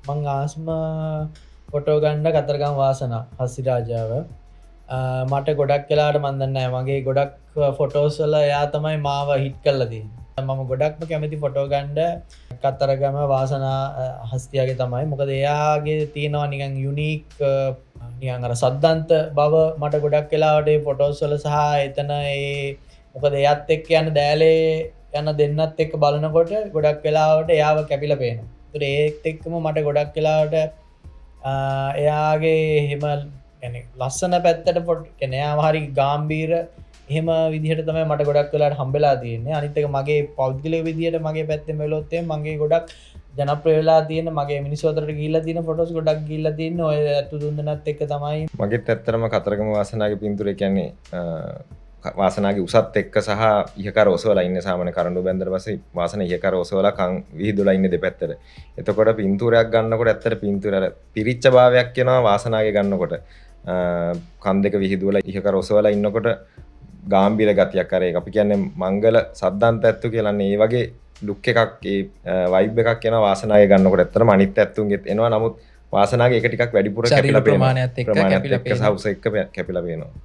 මං ආසම ෆොටෝ ගන්න කතරගම වාසනා හස්සිරාජාව මට ගොඩක් කලාට මන්දන්නෑ මගේ ගොඩක් ෆොටෝස්වල එයා තමයි මාව හිට් කල්ලදී මම ගොඩක්ම කැමති ෆොටෝ ගන්ඩ කත්තරගම වාසනා හස්තියාගේ තමයි මොකද එයාගේ තියෙනවා නිකන් යුනික් නිකන් අර සද්දන්ත බව මට ගොඩක් වෙලාවට ෆොටෝස්වල සහ එතන ඒ මොකද එයත් එක්ක යන දෑලේ යන දෙන්නත් එක්ක බලනකොට ගොඩක් වෙලාවට එයාව කැපිලා පේනවා. ඒත් එක්කම මට ගොඩක් වෙලාවට එයාගේ එහෙම يعني ලස්සන පැත්තට පොඩ් يعني එයාම හරි ගාම්භීර එහෙම විදිහට තමයි මට ගොඩක් වෙලාවට හම්බෙලා තියෙන්නේ. අනිත් එක මගේ පෞද්ගලික විදිහට මගේ පැත්තෙන් බැලුවොත් එහෙනම් මගේ ගොඩක් ජනප්‍රිය වෙලා තියෙන මගේ මිනිස්සු අතරට ගිහිල්ලා තියෙන ෆොටෝස් ගොඩක් ගිහිල්ලා තියෙන්නේ ඔය අතු දුන්දනත් එක්ක තමයි. මගෙත් ඇත්තටම කතරගම වාසනාගේ පින්තූරය කියන්නේ වාසනාගේ උසත් එක්ක සහ ඉහකර ඔසවලා ඉන්න සාමාන්‍ය කරඬු බැන්දට පස්සේ වාසන ඉහකර ඔසවලා කන් විහිදුලා ඉන්නේ දෙපැත්තට. එතකොට පින්තූරයක් ගන්නකොට ඇත්තට පින්තූර අර පිරිච්ච භාවයක් එනවා වාසනාගේ ගන්නකොට. කන් දෙක විහිදුවලා ඉහකර ඔසවලා ඉන්නකොට ගාම්භීර ගතියක් අර ඒක අපි කියන්නේ මංගල සද්දාන්ත ඇත්තු කියලා. ඒ වගේ ලුක් එකක් ඒ වයිබ් එකක් එනවා වාසනාගේ ගන්නකොට. ඇත්තටම අනිත් ඇත්තුන්ගෙත් එනවා. නමුත් වාසනාගේ එක ටිකක් වැඩිපුර කැපිලා පේනවා. ප්‍රමාණයත් එක්ක සහ උස එක්ක කැපිලා පේනවා.